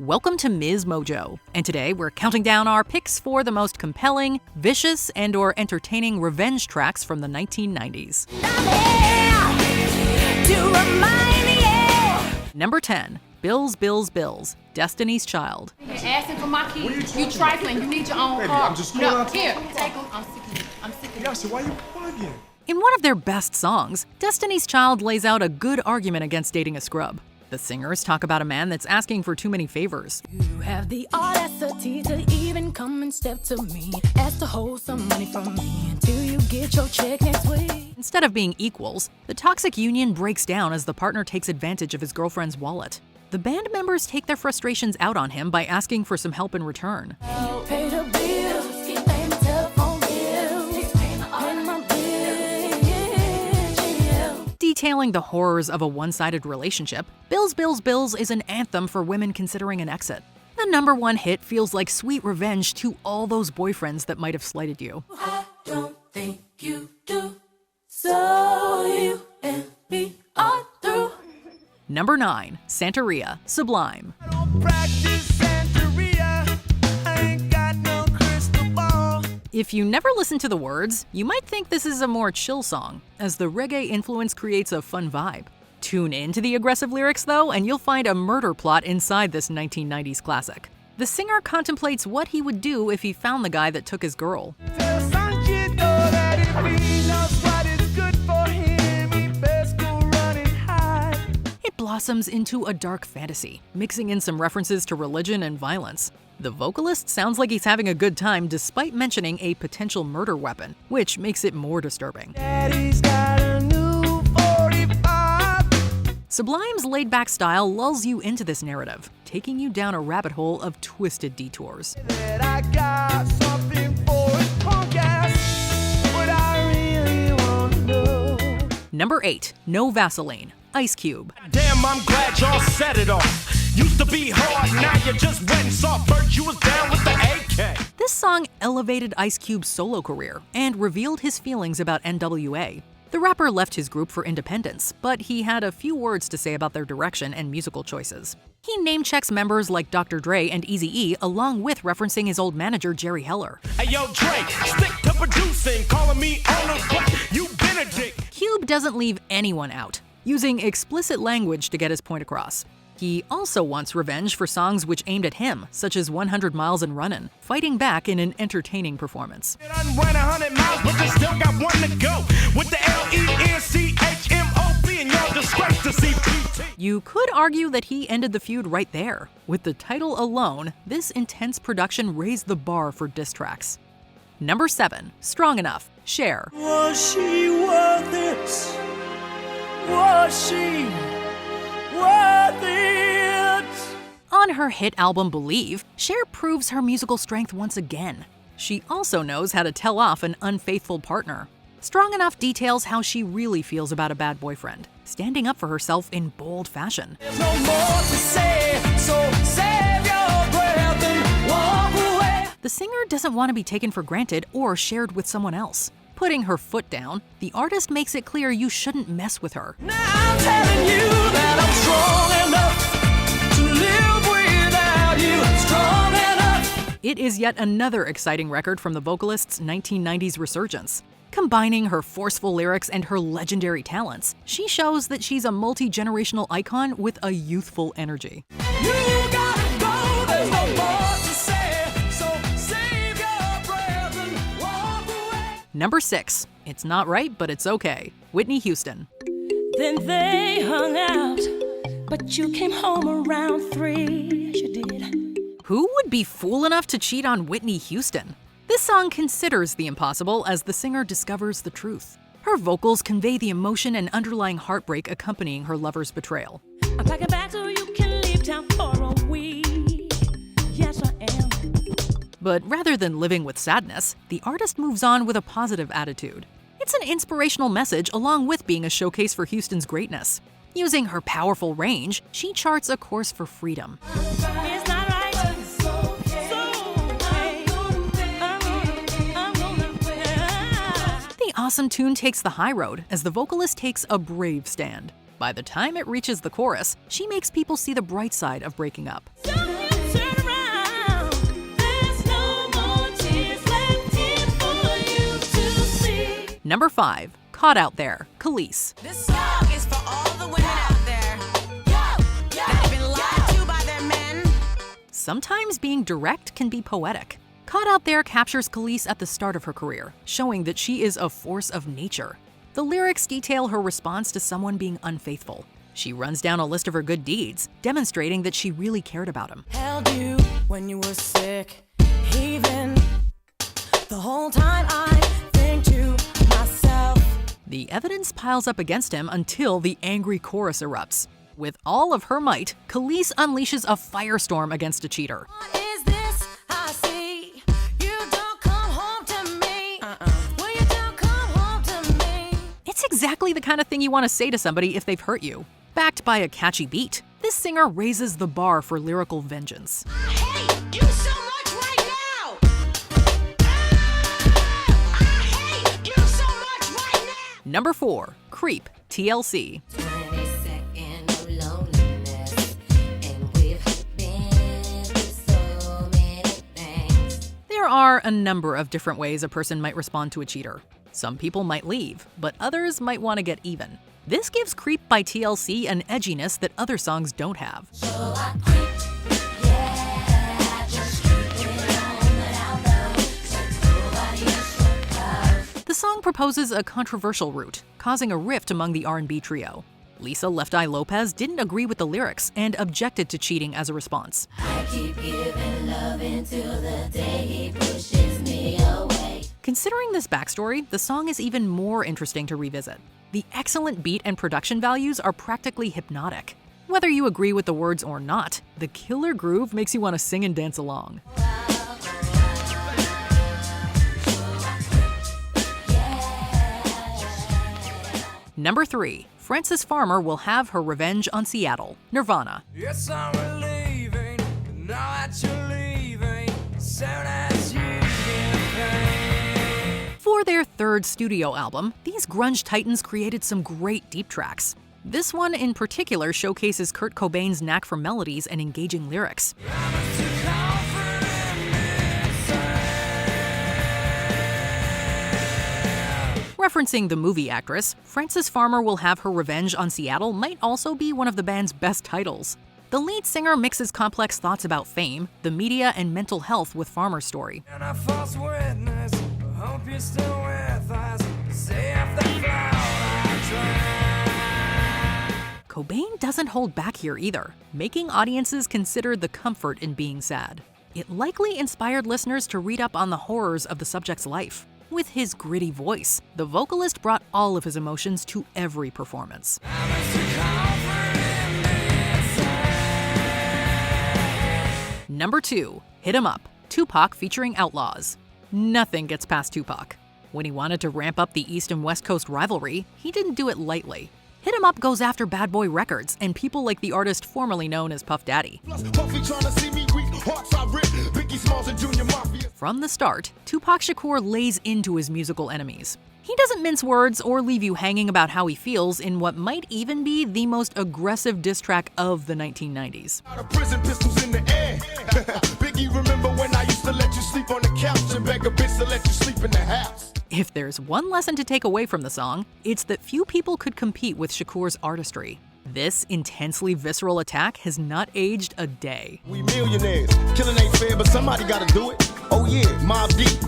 Welcome to MsMojo, and today we're counting down our picks for the most compelling, vicious, and/or entertaining revenge tracks from the 1990s. Number 10, Bills, Bills, Bills, Destiny's Child. You're asking for my kids. You trifling. You need your own Baby, car. I'm just going out. Here, take them. I'm sick of you. I'm sick of you. Yeah, so why you bugging? In one of their best songs, Destiny's Child lays out a good argument against dating a scrub. The singers talk about a man that's asking for too many favors. You have the audacity to even come and step to me. Ask to hold some money from me until you get your check next week. Instead of being equals, the toxic union breaks down as the partner takes advantage of his girlfriend's wallet. The band members take their frustrations out on him by asking for some help in return. You pay the bills, keep paying the telephone bills, keep paying my bills, yeah. Detailing the horrors of a one-sided relationship, Bills, Bills, Bills is an anthem for women considering an exit. The number one hit feels like sweet revenge to all those boyfriends that might have slighted you. I don't think you do, so you and me are through. Number 9, Santeria, Sublime. If you never listen to the words, you might think this is a more chill song, as the reggae influence creates a fun vibe. Tune into the aggressive lyrics though, and you'll find a murder plot inside this 1990s classic. The singer contemplates what he would do if he found the guy that took his girl. It blossoms into a dark fantasy, mixing in some references to religion and violence. The vocalist sounds like he's having a good time despite mentioning a potential murder weapon, which makes it more disturbing. Sublime's laid-back style lulls you into this narrative, taking you down a rabbit hole of twisted detours. Number 8, No Vaseline, Ice Cube. Damn, I'm glad y'all set it off. Used to be hard, now you're just wet and soft. First you was down with the AK. This song elevated Ice Cube's solo career and revealed his feelings about NWA. The rapper left his group for independence, but he had a few words to say about their direction and musical choices. He name-checks members like Dr. Dre and Eazy-E, along with referencing his old manager Jerry Heller. Hey yo, Dre, stick to producing, calling me owner, but you been a dick. Cube doesn't leave anyone out, using explicit language to get his point across. He also wants revenge for songs which aimed at him, such as 100 Miles and Runnin', fighting back in an entertaining performance. I done ran 100 miles, but there's still got one to go. With the LENCHMOP and y'all disgrace to CPT. You could argue that he ended the feud right there. With the title alone, this intense production raised the bar for diss tracks. Number 7, Strong Enough, Cher. Was she worth it? Was she worth it? On her hit album Believe, Cher proves her musical strength once again. She also knows how to tell off an unfaithful partner. Strong Enough details how she really feels about a bad boyfriend, standing up for herself in bold fashion. There's no more to say, so save your breath and walk away. The singer doesn't want to be taken for granted or shared with someone else. Putting her foot down, the artist makes it clear you shouldn't mess with her. Now I'm telling you that I'm strong enough to live without you. Strong enough. It is yet another exciting record from the vocalist's 1990s resurgence. Combining her forceful lyrics and her legendary talents, she shows that she's a multi-generational icon with a youthful energy. You gotta go, there's no more to say, so save your breath and walk away. Number 6, It's Not Right, But It's Okay, Whitney Houston. Then they hung out, but you came home around 3. Yes, you did. Who would be fool enough to cheat on Whitney Houston? This song considers the impossible as the singer discovers the truth. Her vocals convey the emotion and underlying heartbreak accompanying her lover's betrayal. I'm packing back so you can leave town for a week. Yes, I am. But rather than living with sadness, the artist moves on with a positive attitude. It's an inspirational message along with being a showcase for Houston's greatness. Using her powerful range, she charts a course for freedom. It's not right. The awesome tune takes the high road as the vocalist takes a brave stand. By the time it reaches the chorus, she makes people see the bright side of breaking up. So turn around. There's no more tears left here for you to see. Number 5. Caught Out There, Khalees. This song is for all the women out there that have been lied to by their men. Sometimes being direct can be poetic. Caught Out There captures Khalees at the start of her career, showing that she is a force of nature. The lyrics detail her response to someone being unfaithful. She runs down a list of her good deeds, demonstrating that she really cared about him. Held you when you were sick, even the whole time I think to myself. The evidence piles up against him until the angry chorus erupts. With all of her might, Khalees unleashes a firestorm against a cheater. What is this I see? You don't come home to me. Well, you don't come home to me. It's exactly the kind of thing you want to say to somebody if they've hurt you. Backed by a catchy beat, this singer raises the bar for lyrical vengeance. I hate you so much right now. I hate you so much right now. Number 4. Creep, TLC. 20 seconds of loneliness, and we've been through so many things. There are a number of different ways a person might respond to a cheater. Some people might leave, but others might want to get even. This gives Creep by TLC an edginess that other songs don't have. So I creep, yeah, just keep it on the down low, so nobody else will know. The song proposes a controversial route, causing a rift among the R&B trio. Lisa Left Eye Lopez didn't agree with the lyrics and objected to cheating as a response. I keep giving love until the day he pushes me away. Considering this backstory, the song is even more interesting to revisit. The excellent beat and production values are practically hypnotic. Whether you agree with the words or not, the killer groove makes you want to sing and dance along. Number 3. Frances Farmer will have her revenge on Seattle, Nirvana. Yes, I'm relieving, now that you're leaving, soon as you get paid. For their third studio album, these grunge titans created some great deep tracks. This one in particular showcases Kurt Cobain's knack for melodies and engaging lyrics. Referencing the movie actress, Frances Farmer will have her revenge on Seattle might also be one of the band's best titles. The lead singer mixes complex thoughts about fame, the media, and mental health with Farmer's story. And a false witness, I hope you're still with us. Say if they Cobain doesn't hold back here either, making audiences consider the comfort in being sad. It likely inspired listeners to read up on the horrors of the subject's life. With his gritty voice, the vocalist brought all of his emotions to every performance. Number 2. Hit 'Em Up, Tupac featuring Outlaws. Nothing gets past Tupac. When he wanted to ramp up the East and West Coast rivalry, he didn't do it lightly. Hit 'Em Up goes after Bad Boy Records and people like the artist formerly known as Puff Daddy. From the start, Tupac Shakur lays into his musical enemies. He doesn't mince words or leave you hanging about how he feels in what might even be the most aggressive diss track of the 1990s. Prison pistols in the air. Biggie, remember when I used to let you sleep on the couch and beg a bitch to let you sleep in the house? If there's one lesson to take away from the song, it's that few people could compete with Shakur's artistry. This intensely visceral attack has not aged a day. We millionaires. Killing ain't fair, but somebody gotta do it. Oh yeah, Mob Deep.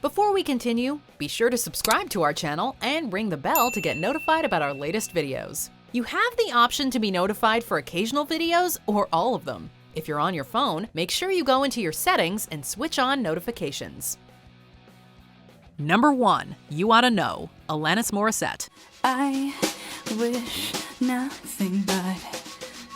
Before we continue, be sure to subscribe to our channel and ring the bell to get notified about our latest videos. You have the option to be notified for occasional videos or all of them. If you're on your phone, make sure you go into your settings and switch on notifications. Number 1, You Oughta Know, Alanis Morissette. I wish nothing but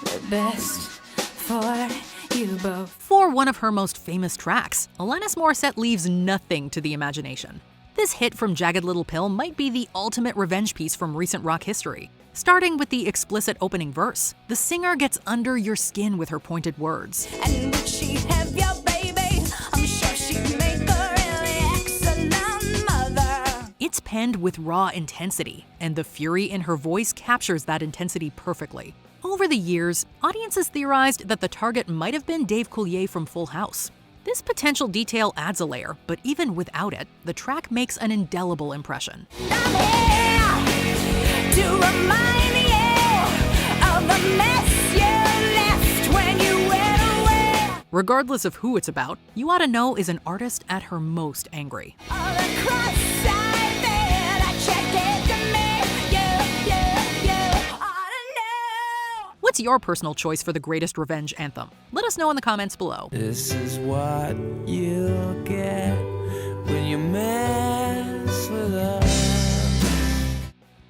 the best for you both. For one of her most famous tracks, Alanis Morissette leaves nothing to the imagination. This hit from Jagged Little Pill might be the ultimate revenge piece from recent rock history. Starting with the explicit opening verse, the singer gets under your skin with her pointed words. And would she have your baby? I'm sure she'd make a really excellent mother. It's penned with raw intensity, and the fury in her voice captures that intensity perfectly. Over the years, audiences theorized that the target might have been Dave Coulier from Full House. This potential detail adds a layer, but even without it, the track makes an indelible impression. I'm here to remind you of the mess you left when you went away. Regardless of who it's about, You Oughta Know is an artist at her most angry. All across side there, I checked it to me. You oughta know. What's your personal choice for the greatest revenge anthem? Let us know in the comments below. This is what you'll get when you mess with us.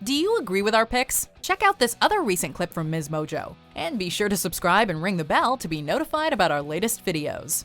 Do you agree with our picks? Check out this other recent clip from MsMojo. And be sure to subscribe and ring the bell to be notified about our latest videos.